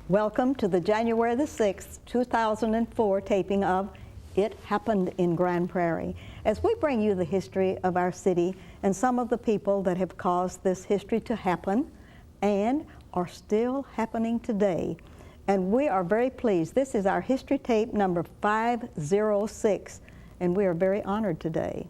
Welcome to the January the 6th, 2004 taping of It Happened in Grand Prairie, as we bring you the history of our city and some of the people that have caused this history to happen and are still happening today. And we are very pleased. This is our history tape number 506, and we are very honored today.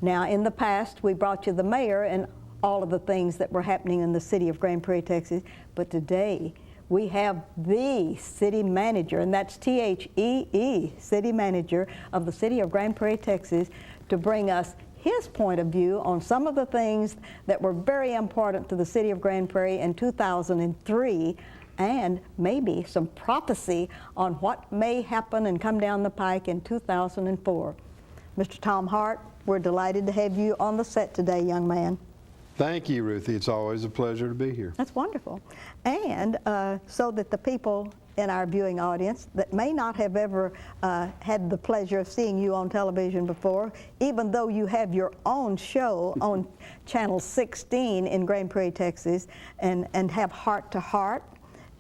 Now, in the past, we brought you the mayor and all of the things that were happening in the city of Grand Prairie, Texas, but today we have the city manager, and that's T-H-E-E, city manager of the city of Grand Prairie, Texas, to bring us his point of view on some of the things that were very important to the city of Grand Prairie in 2003, and maybe some prophecy on what may happen and come down the pike in 2004. Mr. Tom Hart, we're delighted to have you on the set today, young man. Thank you, Ruthie. It's always a pleasure to be here. That's wonderful. And so that the people in our viewing audience that may not have ever had the pleasure of seeing you on television before, even though you have your own show on Channel 16 in Grand Prairie, Texas, and have Heart to Heart,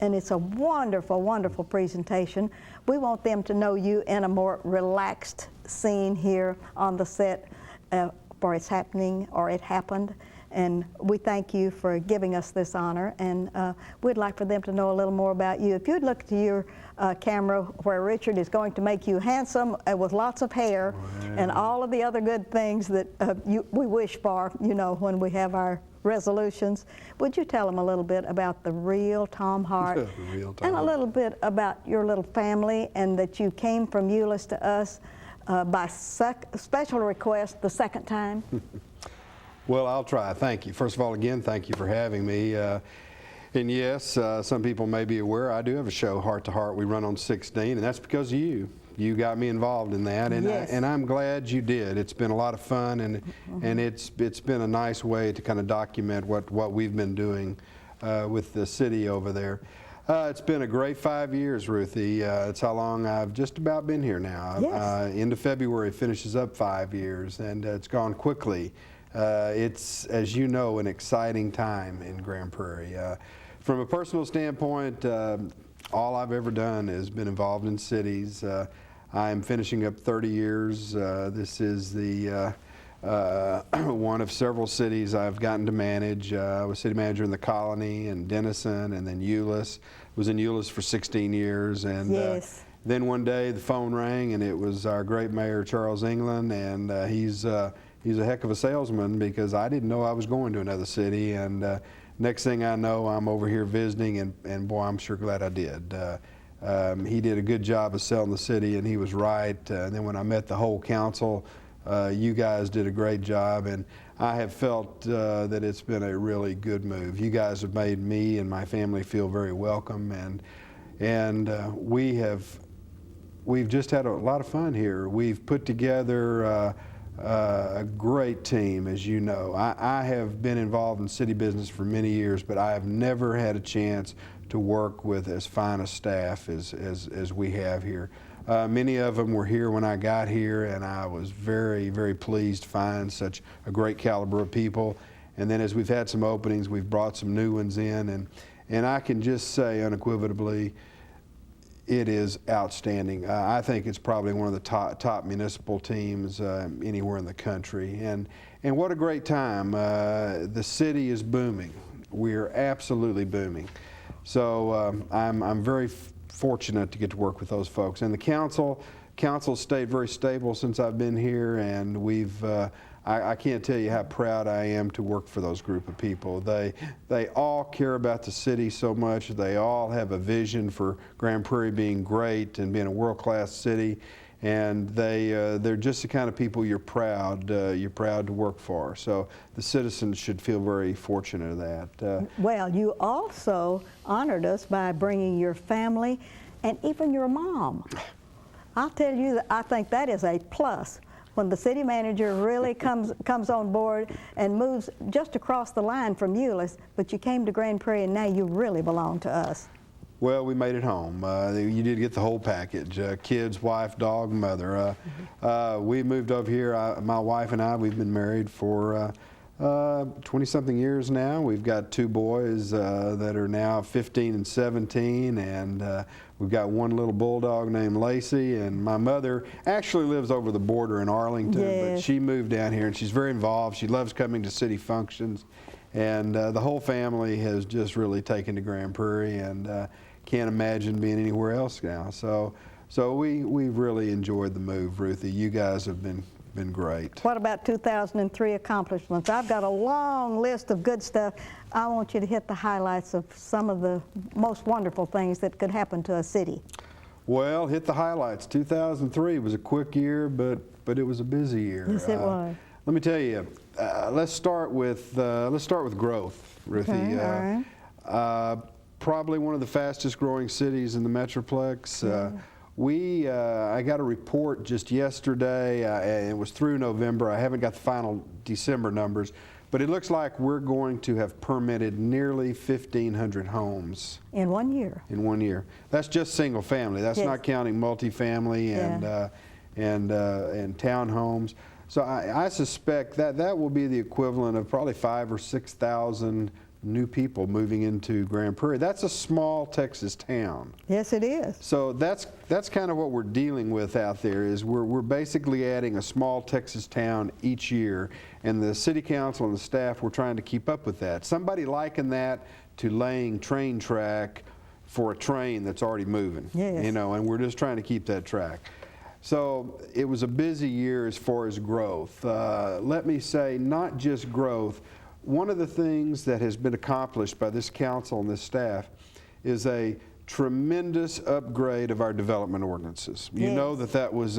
and it's a wonderful, wonderful presentation. We want them to know you in a more relaxed scene here on the set for It's Happening or It Happened. And we thank you for giving us this honor, and we'd like for them to know a little more about you. If you'd look to your camera where Richard is going to make you handsome with lots of hair and all of the other good things that we wish for, you know, when we have our resolutions. Would you tell them a little bit about the real Tom Hart and a little bit about your little family, and that you came from Euless to us by special request the second time? Well, I'll try. Thank you. First of all, again, thank you for having me. And yes, some people may be aware I do have a show, Heart to Heart. We run on 16, and that's because of you. You got me involved in that, and, yes. And I'm glad you did. It's been a lot of fun, and it's been a nice way to kind of document what we've been doing with the city over there. It's been a great 5 years, Ruthie. It's how long I've just about been here now. Yes. Into February finishes up 5 years, and it's gone quickly. It's, as you know, an exciting time in Grand Prairie. From a personal standpoint, all I've ever done has been involved in cities. I'm finishing up 30 years. This is the one of several cities I've gotten to manage. I was city manager in the Colony and Denison, and then Euless. Was in Euless for 16 years, and yes. Then one day the phone rang, and it was our great mayor, Charles England, and he's a heck of a salesman, because I didn't know I was going to another city, and next thing I know, I'm over here visiting, and boy, I'm sure glad I did. He did a good job of selling the city, and he was right. And then when I met the whole council, you guys did a great job, and I have felt that it's been a really good move. You guys have made me and my family feel very welcome, and we've just had a lot of fun here. We've put together a great team, as you know. I have been involved in city business for many years, but I have never had a chance to work with as fine a staff as we have here. Many of them were here when I got here, and I was very, very pleased to find such a great caliber of people. And then as we've had some openings, we've brought some new ones in, and I can just say unequivocally, it is outstanding. I think it's probably one of the top municipal teams anywhere in the country. And what a great time. The city is booming. We're absolutely booming. So I'm very fortunate to get to work with those folks. And the council's stayed very stable since I've been here, and we've I can't tell you how proud I am to work for those group of people. They all care about the city so much. They all have a vision for Grand Prairie being great and being a world-class city, and they're just the kind of people you're proud to work for. So the citizens should feel very fortunate of that. Well, you also honored us by bringing your family and even your mom. I'll tell you that I think that is a plus. When the city manager really comes on board and moves just across the line from Euless, but you came to Grand Prairie, and now you really belong to us. Well, we made it home. You did get the whole package, kids, wife, dog, mother. We moved over here, my wife and I, we've been married for 20-something years now. We've got two boys that are now 15 and 17, and we've got one little bulldog named Lacey, and my mother actually lives over the border in Arlington, but she moved down here, and she's very involved. She loves coming to city functions, and the whole family has just really taken to Grand Prairie, and can't imagine being anywhere else now. So we've really enjoyed the move, Ruthie. You guys have been great. What about 2003 accomplishments? I've got a long list of good stuff. I want you to hit the highlights of some of the most wonderful things that could happen to a city. Well, hit the highlights. 2003 was a quick year, but it was a busy year. Yes, it was. Let me tell you. Let's start with growth, Ruthie. Okay, all right. Probably one of the fastest growing cities in the Metroplex. I got a report just yesterday, and it was through November. I haven't got the final December numbers, but it looks like we're going to have permitted nearly 1,500 homes. In 1 year. In 1 year. That's just single family. That's not counting multifamily and townhomes. So I suspect that will be the equivalent of probably 5,000 or 6,000 new people moving into Grand Prairie. That's a small Texas town. Yes, it is. So that's kind of what we're dealing with out there. Is we're basically adding a small Texas town each year, and the city council and the staff, we're trying to keep up with that. Somebody likened that to laying train track for a train that's already moving. Yes. You know, and we're just trying to keep that track. So it was a busy year as far as growth. Let me say, not just growth. One of the things that has been accomplished by this council and this staff is a tremendous upgrade of our development ordinances. You know that was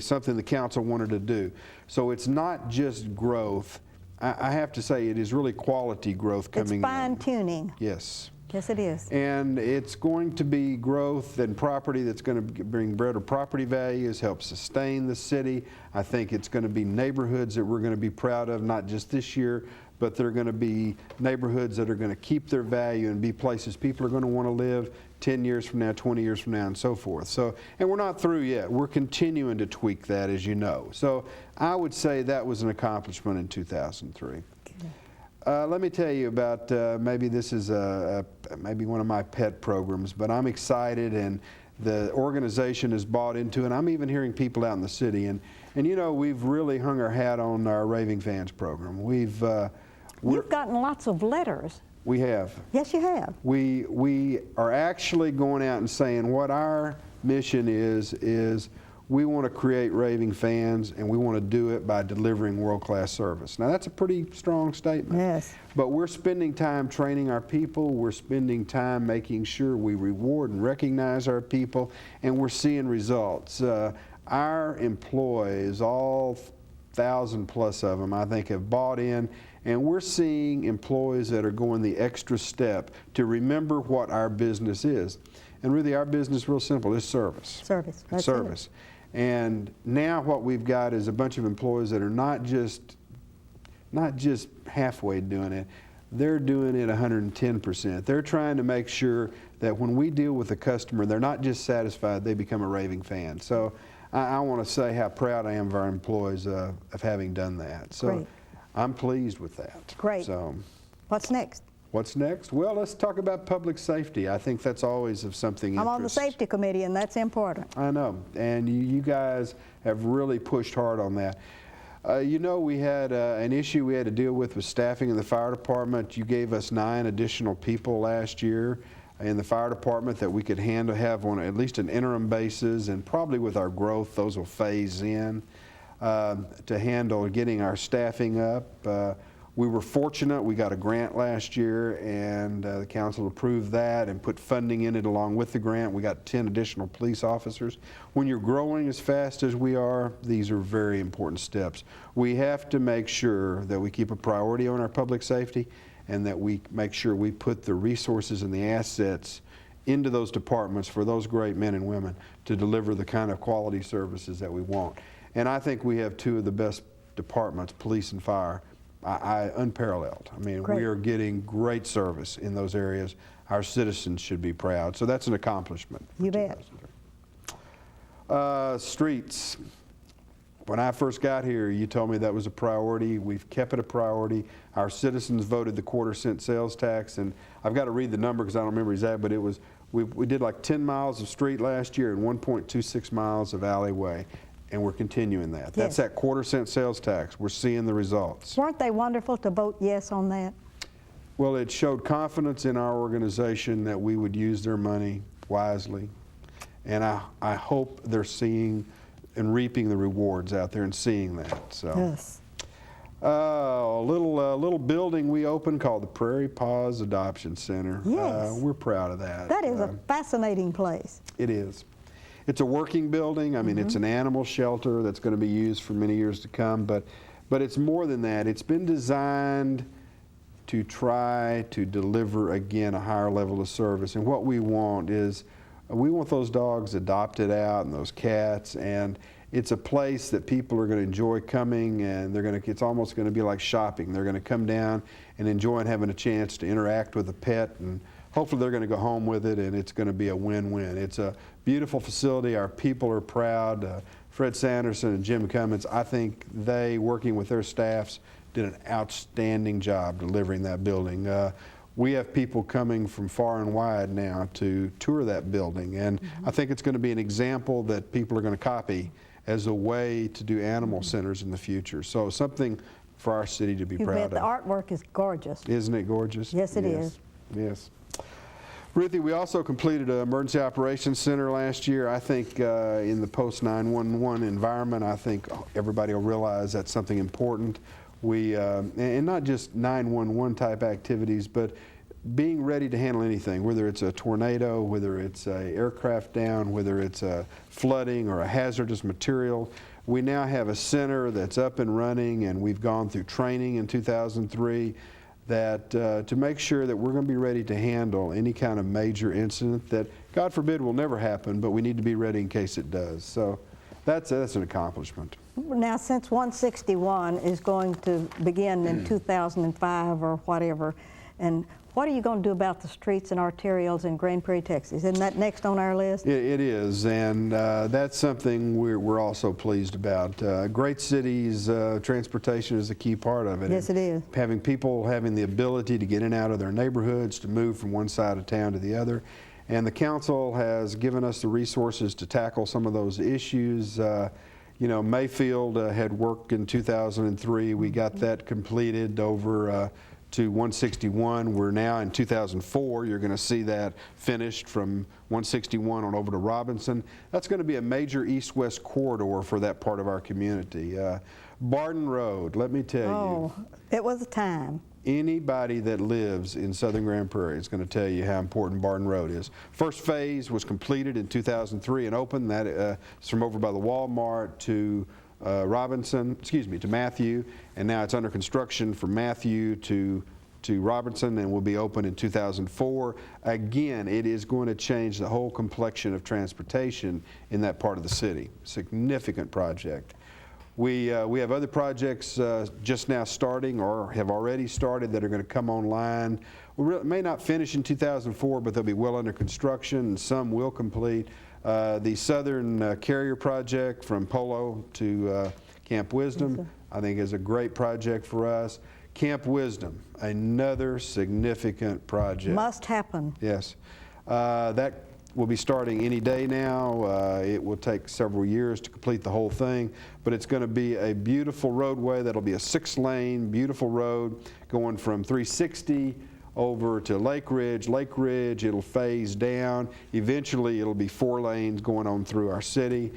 something the council wanted to do. So it's not just growth. I have to say it is really quality growth coming in. It's fine-tuning. Yes. Yes, it is. And it's going to be growth and property that's going to bring better property values, help sustain the city. I think it's going to be neighborhoods that we're going to be proud of, not just this year, but they're going to be neighborhoods that are going to keep their value and be places people are going to want to live 10 years from now, 20 years from now, and so forth. So, and we're not through yet. We're continuing to tweak that, as you know. So I would say that was an accomplishment in 2003. Let me tell you about, maybe this is maybe one of my pet programs, but I'm excited, and the organization is bought into it. I'm even hearing people out in the city, and you know, we've really hung our hat on our Raving Fans program. You've gotten lots of letters. We have. Yes, you have. We are actually going out and saying what our mission is we want to create raving fans, and we want to do it by delivering world-class service. Now, that's a pretty strong statement. Yes. But we're spending time training our people. We're spending time making sure we reward and recognize our people, and we're seeing results. Our employees, all 1,000 plus of them, I think, have bought in, and we're seeing employees that are going the extra step to remember what our business is. And really, our business is real simple. It's service. Service. It's service. And now what we've got is a bunch of employees that are not just halfway doing it. They're doing it 110%. They're trying to make sure that when we deal with a customer, they're not just satisfied, they become a raving fan. So I want to say how proud I am of our employees of having done that. So Great. I'm pleased with that. Great. So what's next? What's next? Well, let's talk about public safety. I think that's always of something interest. I'm on the safety committee, and that's important. I know, and you guys have really pushed hard on that. You know, we had an issue we had to deal with staffing in the fire department. You gave us 9 additional people last year in the fire department that we could have on at least an interim basis, and probably with our growth, those will phase in to handle getting our staffing up. We were fortunate. We got a grant last year, and the council approved that and put funding in it along with the grant. We got 10 additional police officers. When you're growing as fast as we are, these are very important steps. We have to make sure that we keep a priority on our public safety, and that we make sure we put the resources and the assets into those departments for those great men and women to deliver the kind of quality services that we want. And I think we have 2 of the best departments, police and fire, unparalleled. I mean, Great. we are getting great service in those areas. Our citizens should be proud. So that's an accomplishment. You bet. Streets. When I first got here, you told me that was a priority. We've kept it a priority. Our citizens voted the quarter-cent sales tax, and I've got to read the number because I don't remember exactly, but it was, we did like 10 miles of street last year and 1.26 miles of alleyway, and we're continuing that. That's Yes. that quarter-cent sales tax. We're seeing the results. Weren't they wonderful to vote yes on that? Well, it showed confidence in our organization that we would use their money wisely, and I hope they're seeing and reaping the rewards out there and seeing that. So, Yes. a little building we opened called the Prairie Paws Adoption Center. Yes. We're proud of that. That is a fascinating place. It is. It's a working building. I mean, it's an animal shelter that's going to be used for many years to come, but it's more than that. It's been designed to try to deliver, again, a higher level of service. And what we want is, we want those dogs adopted out and those cats, and it's a place that people are going to enjoy coming, and it's almost going to be like shopping. They're going to come down and enjoy and having a chance to interact with a pet, and hopefully they're going to go home with it, and it's going to be a win-win. It's a beautiful facility. Our people are proud. Fred Sanderson and Jim Cummins, I think they, working with their staffs, did an outstanding job delivering that building. We have people coming from far and wide now to tour that building, and I think it's going to be an example that people are going to copy as a way to do animal centers in the future. So something for our city to be You proud bet. of. The artwork is gorgeous. Isn't it gorgeous? Yes, it is. Yes. Ruthie, we also completed an emergency operations center last year. I think in the post-911 environment, I think everybody will realize that's something important. And not just 911 type activities, but being ready to handle anything, whether it's a tornado, whether it's an aircraft down, whether it's a flooding or a hazardous material. We now have a center that's up and running, and we've gone through training in 2003 that to make sure that we're going to be ready to handle any kind of major incident that, God forbid, will never happen, but we need to be ready in case it does. So that's an accomplishment. Now, since 161 is going to begin in 2005 or whatever, and what are you going to do about the streets and arterials in Grand Prairie, Texas? Isn't that next on our list? It is, and that's something we're also pleased about. Great cities, transportation is a key part of it. Yes, it is. Having people having the ability to get in and out of their neighborhoods, to move from one side of town to the other. And the council has given us the resources to tackle some of those issues. You know, Mayfield had worked in 2003. We got that completed over to 161. We're now in 2004. You're going to see that finished from 161 on over to Robinson. That's going to be a major east-west corridor for that part of our community. Barton Road, let me tell you. Oh, it was a time. Anybody that lives in southern Grand Prairie is going to tell you how important Barton Road is. First phase was completed in 2003 and opened. That is from over by the Walmart to to Matthew, and now it's under construction from Matthew to Robinson, and will be open in 2004. Again, it is going to change the whole complexion of transportation in that part of the city. Significant project. We have other projects just now starting or have already started that are going to come online. We may not finish in 2004, but they'll be well under construction, and some will complete. The Southern Carrier project from Polo to Camp Wisdom, I think, is a great project for us. Camp Wisdom, another significant project. Must happen. Yes. That will be starting any day now. It will take several years to complete the whole thing, but it's going to be a beautiful roadway that'll be a 6-lane, beautiful road going from 360 over to Lake Ridge. Lake Ridge, it'll phase down. Eventually, it'll be 4 lanes going on through our city.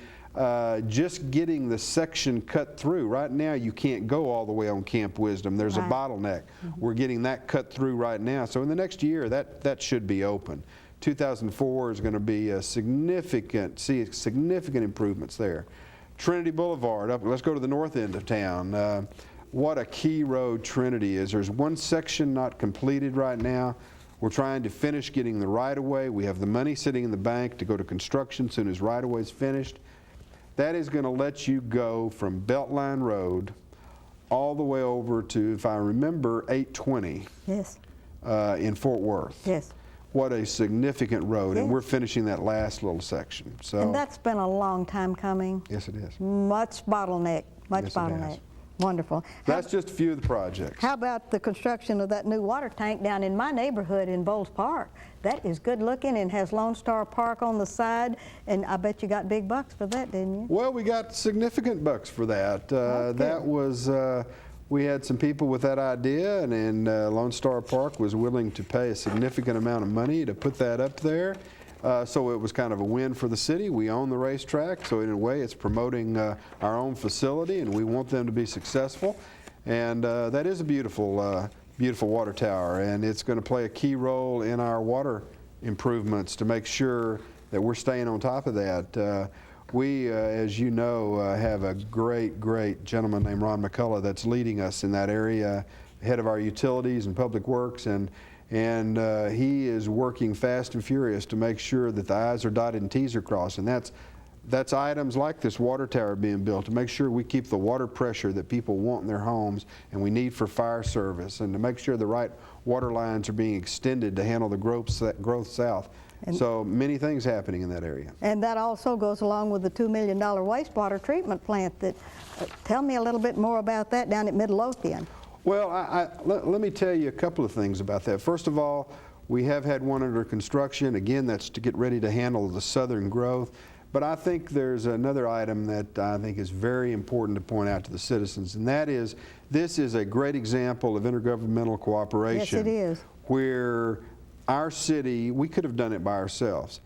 Just getting the section cut through. Right now, you can't go all the way on Camp Wisdom. There's a bottleneck. We're getting that cut through right now. So in the next year, that should be open. 2004 is going to be a significant improvements there. Trinity Boulevard, let's go to the north end of town. What a key road Trinity is. There's one section not completed right now. We're trying to finish getting the right-of-way. We have the money sitting in the bank to go to construction as soon as right-of-way is finished. That is going to let you go from Beltline Road all the way over to, if I remember, 820 Yes. in Fort Worth. Yes. what a significant road, and Yes. we're finishing that last little section. So And that's been a long time coming. yes, it is. Much bottleneck, much Yes, it has. bottleneck. Wonderful. That's just a few of the projects. How about the construction of that new water tank down in my neighborhood in Bowles Park? That is good looking and has Lone Star Park on the side, and I bet you got big bucks for that, didn't you? Well, we got significant bucks for that. Okay. That was, we had some people with that idea, and Lone Star Park was willing to pay a significant amount of money to put that up there. So it was kind of a win for the city. We own the racetrack, so in a way it's promoting our own facility, and we want them to be successful. And that is a beautiful, beautiful water tower, and it's going to play a key role in our water improvements to make sure that we're staying on top of that. We, as you know, have a great, great gentleman named Ron McCullough that's leading us in that area, head of our utilities and public works, and he is working fast and furious to make sure that the I's are dotted and T's are crossed. And that's items like this water tower being built to make sure we keep the water pressure that people want in their homes and we need for fire service, and to make sure the right water lines are being extended to handle the growth south. And so many things happening in that area. And that also goes along with the $2 million wastewater treatment plant. That tell me a little bit more about that down at Midlothian. Well, let me tell you a couple of things about that. First of all, we have had one under construction. Again, that's to get ready to handle the southern growth. But I think there's another item that I think is very important to point out to the citizens, and that is, this is a great example of intergovernmental cooperation. Yes, it is. Where our city, we could have done it by ourselves,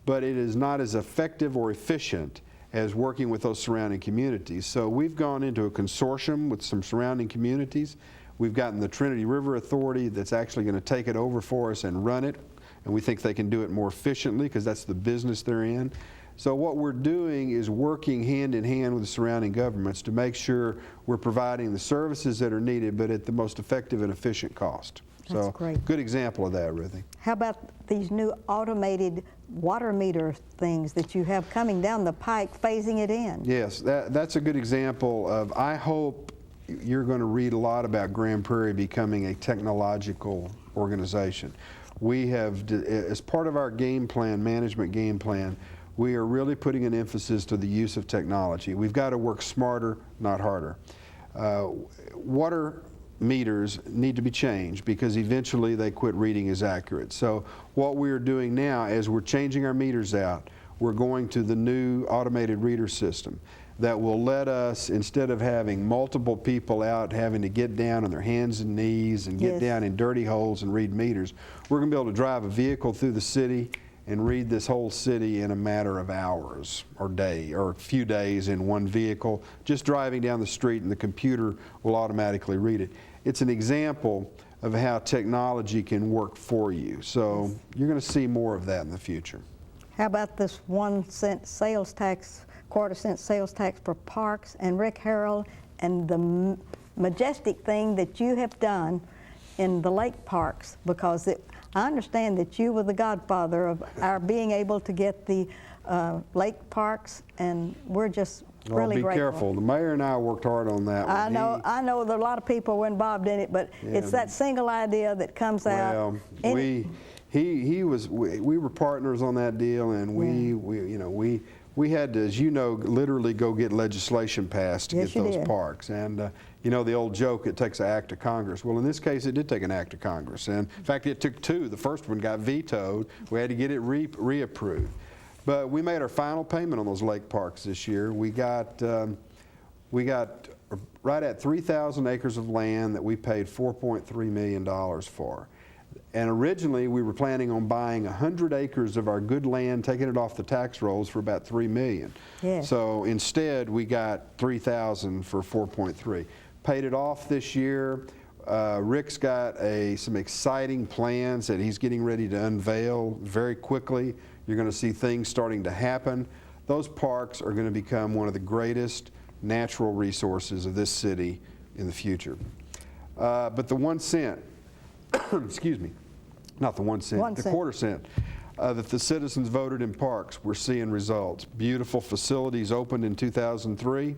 but it is not as effective or efficient as working with those surrounding communities. So we've gone into a consortium with some surrounding communities. We've gotten the Trinity River Authority that's actually going to take it over for us and run it, and we think they can do it more efficiently because that's the business they're in. So what we're doing is working hand in hand with the surrounding governments to make sure we're providing the services that are needed, but at the most effective and efficient cost. That's so great. Good example of that, Ruthie. How about these new automated water meter things that you have coming down the pike, phasing it in? Yes, that's a good example of, I hope you're going to read a lot about Grand Prairie becoming a technological organization. We have, as part of our game plan, management game plan, we are really putting an emphasis to the use of technology. We've got to work smarter, not harder. Water meters need to be changed because eventually they quit reading as accurate. So what we're doing now, as we're changing our meters out, we're going to the new automated reader system that will let us, instead of having multiple people out having to get down on their hands and knees and get Yes. down in dirty holes and read meters, we're going to be able to drive a vehicle through the city and read this whole city in a matter of hours or day or a few days in one vehicle, just driving down the street, and the computer will automatically read it. It's an example of how technology can work for you. So you're going to see more of that in the future. How about this 1 cent sales tax, quarter-cent sales tax for parks, and Rick Harrell, and the majestic thing that you have done in the lake parks? Because I understand that you were the godfather of our being able to get the lake parks, and we're just really be grateful. careful. The mayor and I worked hard on that one. I know that a lot of people were involved in it, but it's that single idea that comes out. Well, we were partners on that deal, and we had to, as you know, literally go get legislation passed to Yes, get you those did. parks. And you know the old joke, it takes an act of Congress. Well, in this case, it did take an act of Congress. And in fact, it took two. The first one got vetoed. We had to get it reapproved. But we made our final payment on those lake parks this year. We got right at 3,000 acres of land that we paid $4.3 million for. And originally, we were planning on buying 100 acres of our good land, taking it off the tax rolls for about $3 million. Yes. So instead, we got 3,000 for 4.3. Paid it off this year. Rick's got some exciting plans that he's getting ready to unveil very quickly. You're going to see things starting to happen. Those parks are going to become one of the greatest natural resources of this city in the future. But the 1 cent, excuse me, not the 1 cent, the quarter cent that the citizens voted in parks, we're seeing results. Beautiful facilities opened in 2003.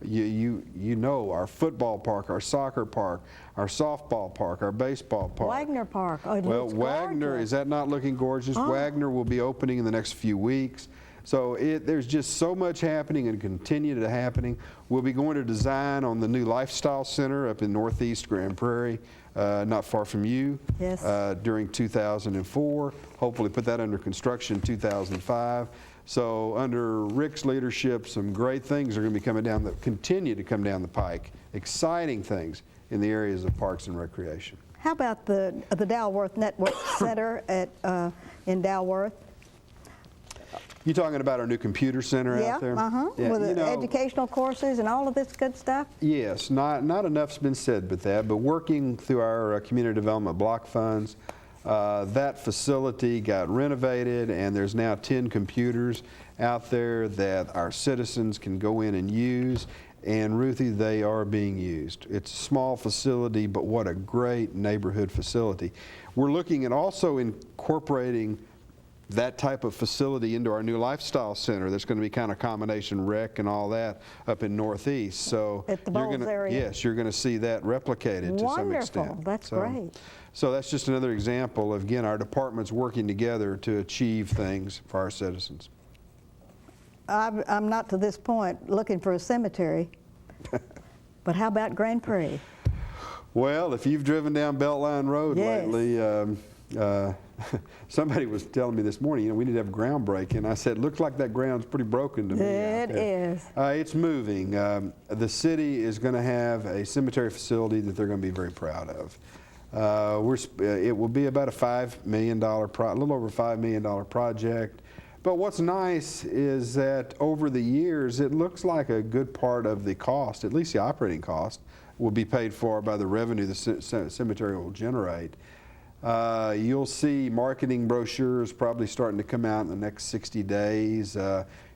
you know, our football park, our soccer park, our softball park, our baseball park. Wagner Park. Oh, it Well, looks Wagner, gorgeous. is that not looking gorgeous? Oh. Wagner will be opening in the next few weeks. So there's just so much happening and continue to happening. We'll be going to design on the new Lifestyle Center up in Northeast Grand Prairie, not far from you. Yes. During 2004. Hopefully put that under construction in 2005. So under Rick's leadership, some great things are going to be coming down, that continue to come down the pike. Exciting things in the areas of parks and recreation. How about the Dalworth Network Center in Dalworth? You talking about our new computer center Yeah, out there? with you know, educational courses and all of this good stuff? Yes, not enough's been said with that, but working through our community development block funds, that facility got renovated, and there's now 10 computers out there that our citizens can go in and use. And Ruthie, they are being used. It's a small facility, but what a great neighborhood facility. We're looking at also incorporating that type of facility into our new lifestyle center. That's going to be kind of combination rec and all that up in Northeast. So At the you're Bowles gonna, area. yes, you're going to see that replicated to some extent. Wonderful. That's So- great. So that's just another example of, again, our departments working together to achieve things for our citizens. I'm not to this point looking for a cemetery, but how about Grand Prairie? Well, if you've driven down Beltline Road Yes. lately, somebody was telling me this morning, you know, we need to have groundbreaking. I said, looks like that ground's pretty broken to me. It is. It's moving. The city is going to have a cemetery facility that they're going to be very proud of. It will be about a $5 million, a little over $5 million project. But what's nice is that over the years, it looks like a good part of the cost, at least the operating cost, will be paid for by the revenue the cemetery will generate. You'll see marketing brochures probably starting to come out in the next 60 days.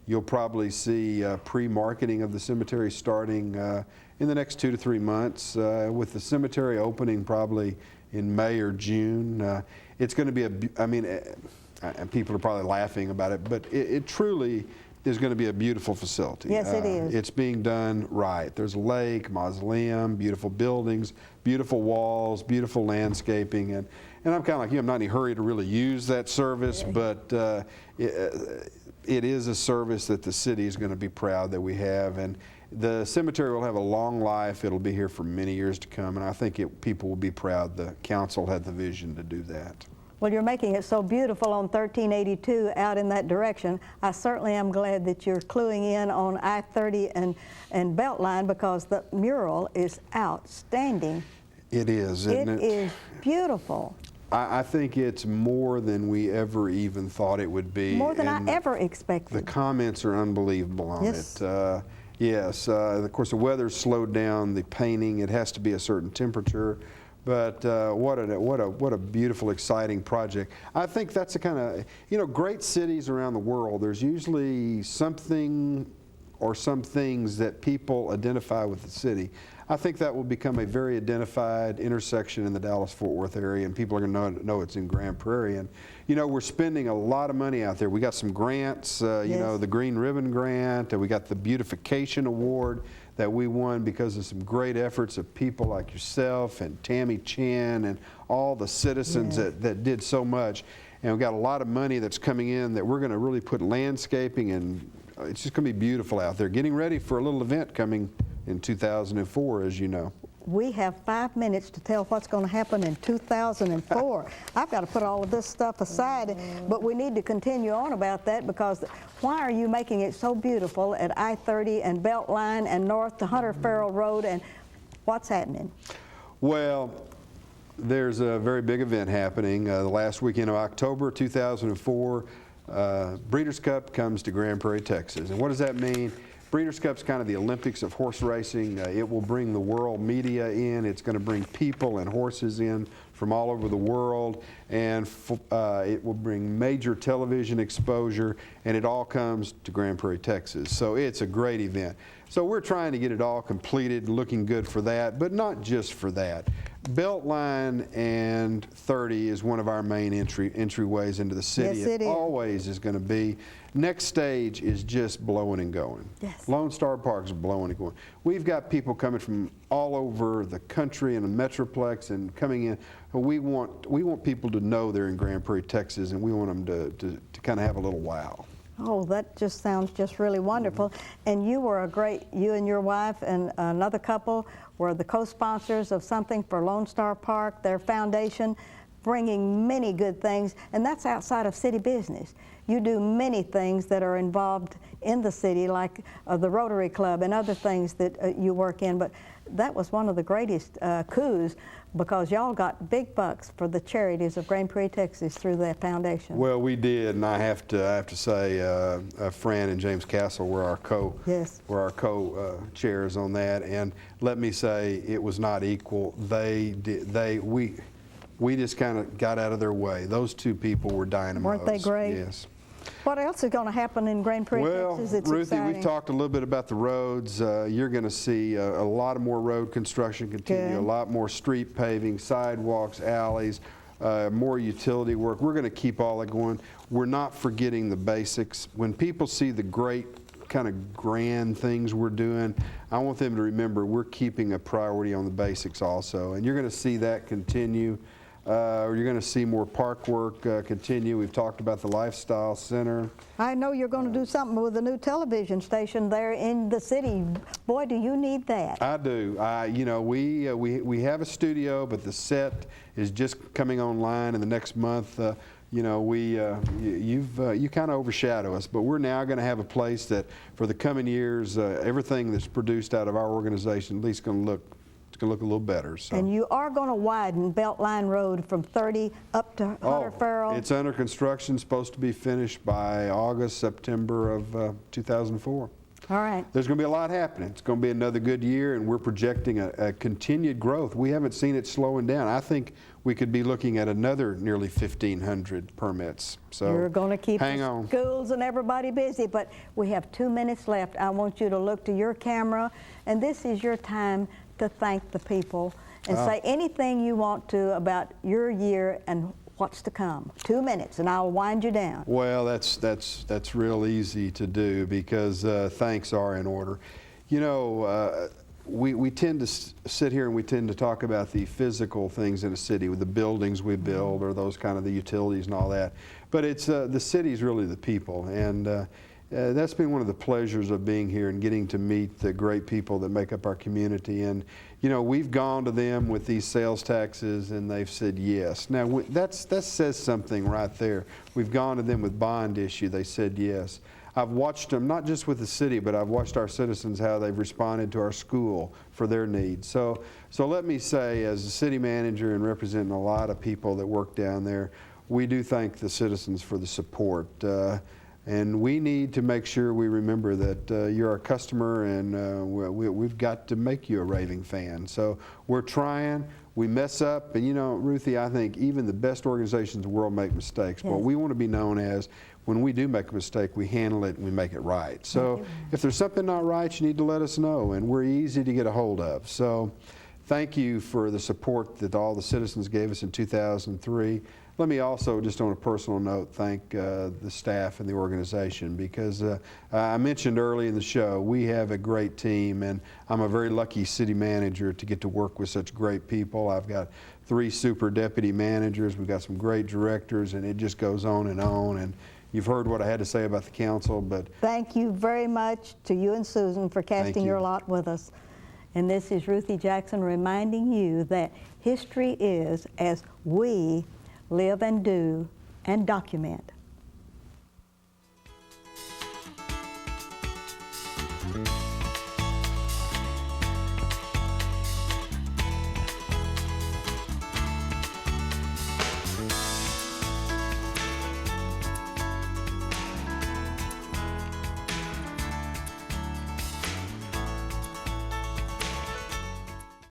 You'll probably see pre-marketing of the cemetery starting in the next 2 to 3 months, with the cemetery opening probably in May or June. It's going to be and people are probably laughing about it, but it truly is going to be a beautiful facility. Yes, it is. It's being done right. There's a lake, mausoleum, beautiful buildings, beautiful walls, beautiful landscaping, and I'm kind of like you. I'm not in any hurry to really use that service, but it is a service that the city is going to be proud that we have, and the cemetery will have a long life. It'll be here for many years to come, and I think people will be proud the council had the vision to do that. Well, you're making it so beautiful on 1382 out in that direction. I certainly am glad that you're cluing in on I-30 and Beltline, because the mural is outstanding. It is, isn't it? It is beautiful. I think it's more than we ever even thought it would be. More than I and ever The expected. comments are unbelievable on Yes. it. Yes, of course the weather's slowed down the painting. It has to be a certain temperature. But what a beautiful, exciting project. I think that's the kind of, you know, great cities around the world, there's usually something or some things that people identify with the city. I think that will become a very identified intersection in the Dallas-Fort Worth area, and people are going to know it's in Grand Prairie. And, you know, we're spending a lot of money out there. We got some grants, you Yes. know, the Green Ribbon Grant, and we got the Beautification Award that we won because of some great efforts of people like yourself and Tammy Chan and all the citizens Yes. that did so much. And we've got a lot of money that's coming in that we're going to really put landscaping, and it's just going to be beautiful out there. Getting ready for a little event coming in 2004, as you know. We have 5 minutes to tell what's going to happen in 2004. I've got to put all of this stuff aside, but we need to continue on about that, because why are you making it so beautiful at I-30 and Beltline and north to Hunter Farrell Road, and what's happening? Well, there's a very big event happening the last weekend of October 2004. Breeders' Cup comes to Grand Prairie, Texas. And what does that mean? Breeders' Cup's kind of the Olympics of horse racing. It will bring the world media in. It's going to bring people and horses in from all over the world, and it will bring major television exposure, and it all comes to Grand Prairie, Texas. So it's a great event. So we're trying to get it all completed, looking good for that, but not just for that. Beltline and 30 is one of our main entryways into the city. Yes, it is. Always is going to be. Next stage is just blowing and going. Yes. Lone Star Park is blowing and going. We've got people coming from all over the country and the Metroplex and coming in. We want people to know they're in Grand Prairie, Texas, and we want them to kind of have a little wow. Oh, that just sounds just really wonderful. And you and your wife and another couple were the co-sponsors of something for Lone Star Park, their foundation, bringing many good things, and that's outside of city business. You do many things that are involved in the city, like the Rotary Club and other things that you work in, but that was one of the greatest coups, because y'all got big bucks for the charities of Grand Prairie, Texas through that foundation. Well, we did, and I have to say, Fran and James Castle were our co-chairs on that, and let me say, it was not equal. We just kind of got out of their way. Those two people were dynamos. Weren't they great? Yes. What else is going to happen in Grand Prairie, Texas? It's Ruthie, exciting. we've talked a little bit about the roads. You're going to see a lot of more road construction continue, Good. a lot more street paving, sidewalks, alleys, more utility work. We're going to keep all that going. We're not forgetting the basics. When people see the great kind of grand things we're doing, I want them to remember we're keeping a priority on the basics also. And you're going to see that continue. You're going to see more park work continue. We've talked about the Lifestyle Center. I know you're going to do something with the new television station there in the city. Boy, do you need that. I do. You know, we have a studio, but the set is just coming online in the next month. You know, you kind of overshadow us, but we're now going to have a place that, for the coming years, everything that's produced out of our organization at least going to look. It's going to look a little better. So. And you are going to widen Beltline Road from 30 up to Hunter Farrell. It's under construction, supposed to be finished by August, September of 2004. All right. There's going to be a lot happening. It's going to be another good year, and we're projecting a continued growth. We haven't seen it slowing down. I think we could be looking at another nearly 1,500 permits. So you're going to keep hang the on. schools and everybody busy, but we have 2 minutes left. I want you to look to your camera, and this is your time to thank the people and say anything you want to about your year and what's to come. 2 minutes, and I'll wind you down. Well, that's real easy to do, because thanks are in order. You know, we tend to sit here and we tend to talk about the physical things in a city, with the buildings we build or those kind of the utilities and all that. But it's the city's really the people, and that's been one of the pleasures of being here and getting to meet the great people that make up our community. And you know, we've gone to them with these sales taxes, and they've said yes. Now that says something right there. We've gone to them with bond issue. They said yes. I've watched them, not just with the city, but I've watched our citizens, how they've responded to our school for their needs. So let me say, as a city manager and representing a lot of people that work down there, we do thank the citizens for the support. And we need to make sure we remember that you're our customer, and we've got to make you a raving fan. So we're trying. We mess up, and you know, Ruthie, I think even the best organizations in the world make mistakes. Yes. But we want to be known as, when we do make a mistake, we handle it and we make it right. So if there's something not right, you need to let us know, and we're easy to get a hold of. So thank you for the support that all the citizens gave us in 2003. Let me also, just on a personal note, thank the staff and the organization, because I mentioned early in the show, we have a great team, and I'm a very lucky city manager to get to work with such great people. I've got 3 super deputy managers, we've got some great directors, and it just goes on. And you've heard what I had to say about the council, but Thank you very much to you and Susan for casting your lot with us. And this is Ruthie Jackson reminding you that history is as we live and do and document.